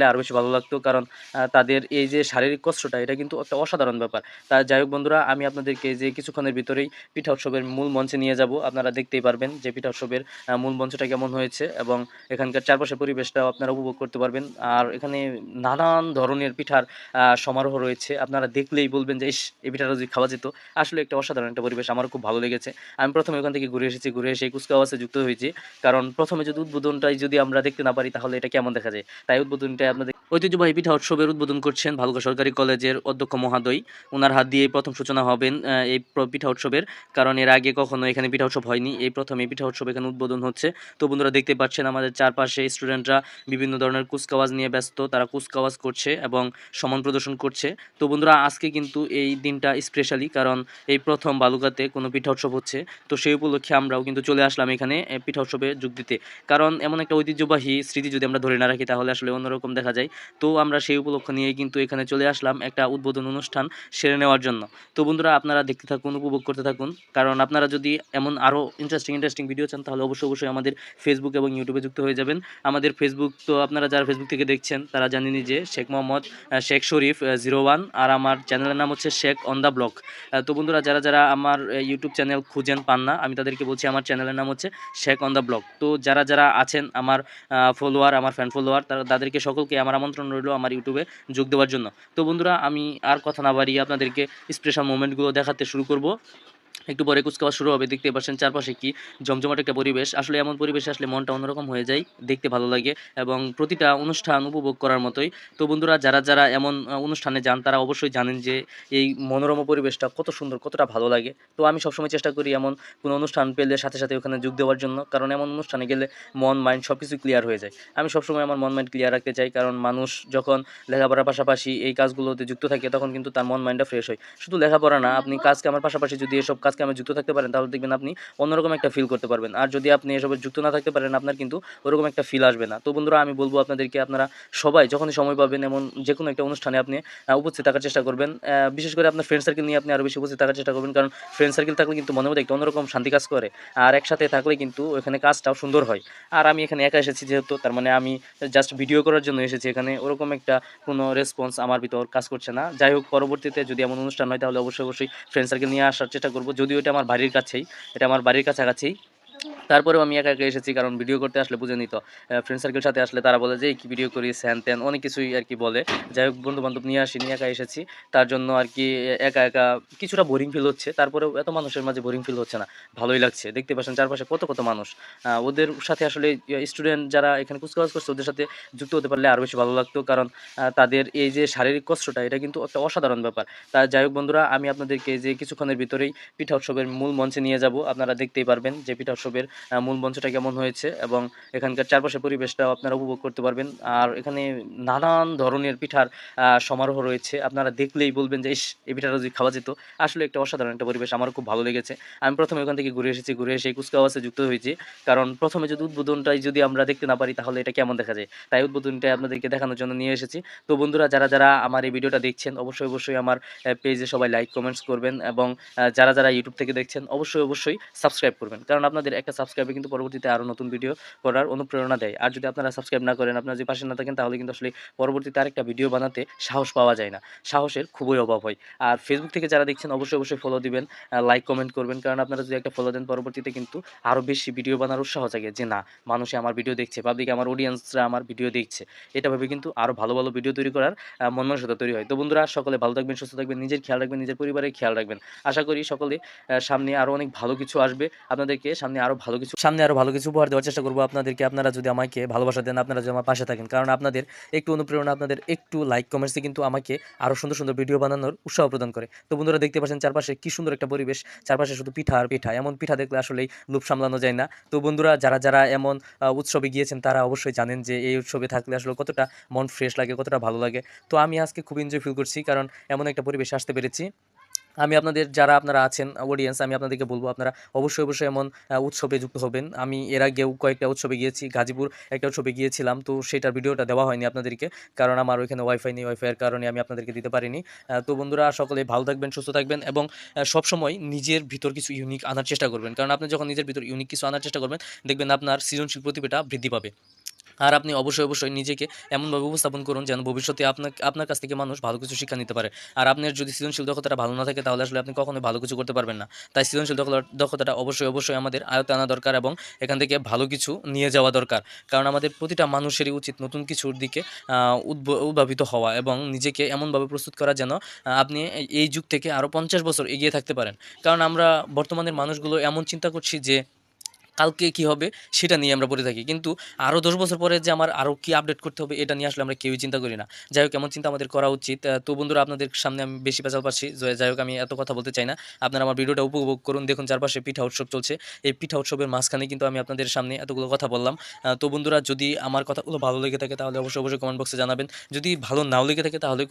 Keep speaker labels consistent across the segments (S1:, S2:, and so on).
S1: আরও বেশি ভালো লাগতো, কারণ তাদের এই যে শারীরিক কষ্টটা এটা কিন্তু একটা অসাধারণ ব্যাপার। তা যাই হোক বন্ধুরা, আমি আপনাদেরকে যে কিছুক্ষণের ভিতরেই পিঠা উৎসবের মূল মঞ্চে নিয়ে যাব। আপনারা দেখতেই পারবেন যে পিঠা উৎসবের মূল মঞ্চটা কেমন হয়েছে, এবং এখানকার চারপাশের পরিবেশটাও আপনারা উপভোগ করতে পারবেন। আর এখানে নানান ধরনের পিঠার সমারোহ রয়েছে। আপনারা দেখলেই বলবেন যে ইস, এই পিঠাটা যদি খাওয়া যেত। আসলে একটা অসাধারণ একটা পরিবেশ, আমার খুব ভালো লেগেছে। আমি প্রথমে ওখান থেকে ঘুরে এসেছি, ঘুরে এসে কুচকাওয়াজে যুক্ত হয়েছি। কারণ প্রথমে যদি উদ্বোধনটাই যদি আমরা দেখতে না পারি তাহলে এটা কেমন দেখা যায়। তাই উদ্বোধনটাই আপনাদের ঐতিহ্যবাহী পিঠা উৎসবের উদ্বোধন করছেন ভালুকা সরকারি কলেজের অধ্যক্ষ মহোদয়। উনার হাত দিয়ে প্রথম সূচনা হবেন এই পিঠা উৎসবের। কারণ এর আগে কখনো এখানে পিঠা উৎসব হয়নি, এই প্রথম এই পিঠা উৎসব এখানে উদ্বোধন হচ্ছে। তো বন্ধুরা দেখতে পাচ্ছেন আমাদের চারপাশে স্টুডেন্টরা বিভিন্ন ধরনের কুচকাওয়াজ নিয়ে ব্যস্ত, তারা কুচকাওয়াজ করছে এবং সমান প্রদর্শন করছে। তো বন্ধুরা আজকে কিন্তু এই দিনটা স্পেশালি, কারণ এই প্রথম বালুকাতে কোনো পিঠা উৎসব হচ্ছে। তো সেই উপলক্ষে আমরাও কিন্তু চলে আসলাম এখানে পিঠা উৎসবে যোগ দিতে। কারণ এমন একটা ঐতিহ্যবাহী স্মৃতি যদি আমরা ধরে না রাখি তাহলে আসলে অন্যরকম দেখা যায়। তো আমরা সেই উপলক্ষ নিয়ে কিন্তু এখানে চলে আসলাম একটা উদ্বোধন অনুষ্ঠান সেরে নেওয়ার জন্য। তো বন্ধুরা আপনারা দেখতে থাকুন, উপভোগ করতে থাকুন। কারণ আপনারা যদি এমন আরও ইন্টারেস্টিং ভিডিও চান তাহলে অবশ্যই আমাদের ফেসবুক এবং ইউটিউবে যুক্ত হয়ে যাবেন। আমাদের ফেসবুক, তো আপনারা যারা ফেসবুক থেকে দেখছেন তারা জানেনই যে শেখ মোহাম্মদ শেখ শরীফ 01, আর আমার চ্যানেলের নাম হচ্ছে শেখ অন দ্য ব্লক। তো বন্ধুরা যারা আমার ইউটিউব চ্যানেল খুঁজেন পান না, আমি তাদেরকে বলছি আমার চ্যানেলের নাম হচ্ছে শেখ অন দ্য ব্লক। তো যারা আছেন আমার ফলোয়ার, আমার ফ্যান ফলোয়ার, তাদেরকে সকলকে আমার আমন্ত্রণ রইল আমার ইউটিউবে যোগ দেওয়ার জন্য। তো বন্ধুরা আমি আর কথা না বাড়িয়ে আপনাদেরকে স্পেশাল মোমেন্টগুলো দেখাতে শুরু করব। একটু পরে কুচকাওয়াজ শুরু হবে। দেখতেই পাচ্ছেন চারপাশে কি জমজমাট একটা পরিবেশ। আসলে এমন পরিবেশে আসলে মনটা অন্যরকম হয়ে যায়, দেখতে ভালো লাগে এবং প্রতিটা অনুষ্ঠান উপভোগ করার মতোই। তো বন্ধুরা যারা এমন অনুষ্ঠানে যান তারা অবশ্যই জানেন যে এই মনোরম পরিবেশটা কত সুন্দর, কতটা ভালো লাগে। তো আমি সবসময় চেষ্টা করি এমন কোনো অনুষ্ঠান পেলে সাথে ওখানে যোগ দেওয়ার জন্য, কারণ এমন অনুষ্ঠানে গেলে মন মাইন্ড সব কিছু ক্লিয়ার হয়ে যায়। আমি সবসময় আমার মন মাইন্ড ক্লিয়ার রাখতে চাই, কারণ মানুষ যখন লেখাপড়ার পাশাপাশি এই কাজগুলোতে যুক্ত থাকে তখন কিন্তু তার মন মাইন্ডটা ফ্রেশ হয়। শুধু লেখাপড়া না, আপনি কাজ কামের পাশাপাশি যদি এসব কাজ কামে যুক্ত থাকতে পারেন তাহলে দেখবেন আপনি অন্যরকম একটা ফিল করতে পারবেন। আর যদি আপনি এসবে যুক্ত না থাকতে পারেন আপনার কিন্তু ওরকম একটা ফিল আসবে না। তো বন্ধুরা আমি বলবো আপনাদেরকে, আপনারা সবাই যখনই সময় পাবেন এমন যেকোনো একটা অনুষ্ঠানে আপনি উপস্থিত থাকার চেষ্টা করবেন। বিশেষ করে আপনার ফ্রেন্ড সার্কেল নিয়ে আপনি আরও বেশি উপস্থিত থাকার চেষ্টা করবেন, কারণ ফ্রেন্ড সার্কেল থাকলে কিন্তু মনের মধ্যে একটা অন্যরকম শান্তি কাজ করে। আর একসাথে থাকলে কিন্তু ওখানে কাজটাও সুন্দর হয়। আর আমি এখানে একা এসেছি যেহেতু, তার মানে আমি জাস্ট ভিডিও করার জন্য এসেছি এখানে, ওরকম একটা কোনো রেসপন্স আমার ভিতর কাজ করছে না। যাই হোক, পরবর্তীতে যদি এমন অনুষ্ঠান হয় তাহলে অবশ্যই ফ্রেন্ড সার্কেল নিয়ে আসার চেষ্টা করব। যদিও এটা আমার বাড়ির কাছেই, এটা আমার বাড়ির কাছাকাছি। তারপরেও আমি একা এসেছি, কারণ ভিডিও করতে আসলে বুঝেনি তো, ফ্রেন্ড সার্কেল সাথে আসলে তারা বলে যে এই কি ভিডিও করিস হ্যান ত্যান অনেক কিছুই আর কি বলে। যাই হোক, বন্ধু-বান্ধব নিয়ে আসিনি, একা এসেছি। তার জন্য আর কি একা কিছুটা বোরিং ফিল হচ্ছে। তারপরেও এত মানুষের মাঝে বোরিং ফিল হচ্ছে না। ভালোই লাগছে। দেখতে পাচ্ছেন চারপাশে কত মানুষ। ওদের সাথে আসলে স্টুডেন্ট যারা এখানে কুচকাওয়াজ করছে ওদের সাথে যুক্ত হতে পারলে আরও বেশি ভালো লাগতো, কারণ তাদের এই যে শারীরিক কষ্টটা এটা কিন্তু একটা অসাধারণ ব্যাপার। তা যাই হোক বন্ধুরা, আমি আপনাদেরকে যে কিছুক্ষণের ভিতরেই পিঠা উৎসবের মূল মঞ্চে নিয়ে যাব। আপনারা দেখতেই পারবেন যে পিঠা উৎসবের মূল মঞ্চটা কেমন হয়েছে, এবং এখানকার চারপাশের পরিবেশটাও আপনারা উপভোগ করতে পারবেন। আর এখানে নানান ধরনের পিঠার সমারোহ রয়েছে। আপনারা দেখলেই বলবেন যে ইস, এই পিঠাটা যদি খাওয়া যেত। আসলে একটা অসাধারণ একটা পরিবেশ, আমার খুব ভালো লেগেছে। আমি প্রথমে ওখান থেকে ঘুরে এসেছি, ঘুরে এসে কুচকাওয়াজে যুক্ত হয়েছি। কারণ প্রথমে যদি উদ্বোধনটাই যদি আমরা দেখতে না পারি তাহলে এটা কেমন দেখা যায়। তাই উদ্বোধনটাই আপনাদেরকে দেখানোর জন্য নিয়ে এসেছি। তো বন্ধুরা যারা আমার এই ভিডিওটা দেখছেন অবশ্যই আমার পেজে সবাই লাইক কমেন্টস করবেন, এবং যারা ইউটিউব থেকে দেখছেন অবশ্যই সাবস্ক্রাইব করবেন, কারণ আপনাদের একটা সাবস্ক্রাইবে কিন্তু পরবর্তীতে আরও নতুন ভিডিও করার অনুপ্রেরণা দেয়। আর যদি আপনারা সাবস্ক্রাইব না করেন, আপনারা যদি পাশে না থাকেন তাহলে কিন্তু আসলে পরবর্তীতে আরেকটা ভিডিও বানাতে সাহস পাওয়া যায় না, সাহসের খুবই অভাব হয়। আর ফেসবুক থেকে যারা দেখছেন অবশ্যই ফলো দিবেন, লাইক কমেন্ট করবেন, কারণ আপনারা যদি একটা ফলো দেন পরবর্তীতে কিন্তু আরও বেশি ভিডিও বানার উৎসাহ জাগে যে না, মানুষে আমার ভিডিও দেখছে, পাবলিক আমার অডিয়েন্সরা আমার ভিডিও দেখছে। এটা ভেবে কিন্তু আরও ভালো ভিডিও তৈরি করার মন মানসিকতা তৈরি হয়। তো বন্ধুরা সকলে ভালো থাকবেন, সুস্থ থাকবেন, নিজের খেয়াল রাখবেন, নিজের পরিবারের খেয়াল রাখবেন। আশা করি সকলে সামনে আরও অনেক ভালো কিছু আসবে। আপনাদেরকে সামনে আরও ভালো কিছু উপহার দেওয়ার চেষ্টা করব আপনাদেরকে। আপনারা যদি আমাকে ভালোবাসা দেন, আপনারা যদি আমার পাশে থাকেন, কারণ আপনাদের একটু অনুপ্রেরণা, আপনাদের একটু লাইক কমেন্টসে কিন্তু আমাকে আরও সুন্দর ভিডিও বানানোর উৎসাহ প্রদান করে। তো বন্ধুরা দেখতে পাচ্ছেন চারপাশে কি সুন্দর একটা পরিবেশ, চারপাশে শুধু পিঠা আর পিঠা। এমন পিঠা দেখলে আসলেই লোভ সামলানো যায় না। তো বন্ধুরা যারা এমন উৎসবে গিয়েছেন তারা অবশ্যই জানেন যে এই উৎসবে থাকলে আসলে কতটা মন ফ্রেশ লাগে, কতটা ভালো লাগে। তো আমি আজকে খুব এনজয় ফিল করছি, কারণ এমন একটা পরিবেশে আসতে পেরেছি। আমি আপনাদের আপনারা আছেন অডিয়েন্স, আমি আপনাদেরকে বলব আপনারা অবশ্যই এমন উৎসবে যুক্ত হবেন। আমি এর আগেও কয়েকটা উৎসবে গিয়েছি, গাজীপুর একটা উৎসবে গিয়েছিলাম। তো সেটার ভিডিওটা দেওয়া হয়নি আপনাদেরকে, কারণ আমার ওইখানে ওয়াইফাই নেই, ওয়াইফাইয়ের কারণে আমি আপনাদেরকে দিতে পারিনি। তো বন্ধুরা সকলে ভালো থাকবেন, সুস্থ থাকবেন, এবং সবসময় নিজের ভিতর কিছু ইউনিক আনার চেষ্টা করবেন, কারণ আপনি যখন নিজের ভিতর ইউনিক কিছু আনার চেষ্টা করবেন দেখবেন আপনার সৃজনশীল প্রতিভাটা বৃদ্ধি পাবে। আর আপনি অবশ্যই নিজেকে এমনভাবে উপস্থাপন করুন যেন ভবিষ্যতে আপনার কাছ থেকে মানুষ ভালো কিছু শিক্ষা নিতে পারে। আর আপনার যদি সৃজনশীল দক্ষতাটা ভালো না থাকে তাহলে আসলে আপনি কখনোই ভালো কিছু করতে পারবেন না। তাই সৃজনশীল দক্ষতাটা অবশ্যই আমাদের আয়ত্তে আনা দরকার এবং এখান থেকে ভালো কিছু নিয়ে যাওয়া দরকার। কারণ আমাদের প্রতিটা মানুষেরই উচিত নতুন কিছুর দিকে উদ্ভাবিত হওয়া এবং নিজেকে এমনভাবে প্রস্তুত করা যেন আপনি এই যুগ থেকে আরও ৫০ বছর এগিয়ে থাকতে পারেন। কারণ আমরা বর্তমানের মানুষগুলো এমন চিন্তা করছি যে কালকে কি হবে সেটা নিয়ে আমরা পড়ে থাকি। কিন্তু আরও ১০ বছর পরে যে আমার আরও কি আপডেট করতে হবে এটা নিয়ে আসলে আমরা কেউই চিন্তা করি না। যাই হোক এমন চিন্তা আমাদের করা উচিত। তো বন্ধুরা আপনাদের সামনে আমি বেশি পেঁচাল পাচ্ছি। যাই হোক আমি এত কথা বলতে চাই না। আপনারা আমার ভিডিওটা উপভোগ করুন। দেখুন চারপাশে পিঠা উৎসব চলছে। এই পিঠা উৎসবের মাঝখানে কিন্তু আমি আপনাদের সামনে এতগুলো কথা বললাম। তো বন্ধুরা যদি আমার কথাগুলো ভালো লেগে থাকে তাহলে অবশ্যই কমেন্ট বক্সে জানাবেন। যদি ভালো নাও লেগে থাকে তাহলে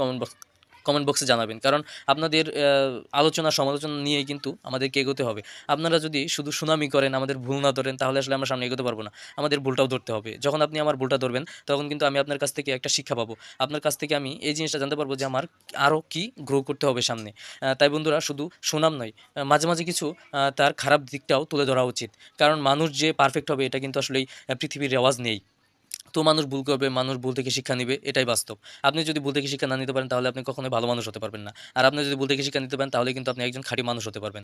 S1: কমেন্ট বক্সে জানাবেন। কারণ আপনাদের আলোচনা সমালোচনা নিয়েই কিন্তু আমাদেরকে এগোতে হবে। আপনারা যদি শুধু সুনামি করেন, আমাদের ভুল না ধরেন তাহলে আসলে আমরা সামনে এগোতে পারবো না। আমাদের ভুলটাও ধরতে হবে। যখন আপনি আমার ভুলটা ধরবেন তখন কিন্তু আমি আপনার কাছ থেকে একটা শিক্ষা পাবো। আপনার কাছ থেকে আমি এই জিনিসটা জানতে পারবো যে আমার আরও কি গ্রো করতে হবে সামনে। তাই বন্ধুরা শুধু সুনাম নয়, মাঝে কিছু তার খারাপ দিকটাও তুলে ধরা উচিত। কারণ মানুষ যে পারফেক্ট হবে এটা কিন্তু আসলেই পৃথিবীর রেওয়াজ নেই। তো মানুষ ভুল করবে, মানুষ ভুল থেকে শিক্ষা নিবে, এটাই বাস্তব। আপনি যদি ভুল থেকে শিক্ষা না নিতে পারেন তাহলে আপনি কখনোই ভালো মানুষ হতে পারবেন না। আর আপনি যদি ভুল থেকে শিক্ষা নিতে পারেন তাহলে কিন্তু আপনি একজন খাঁটি মানুষ হতে পারবেন।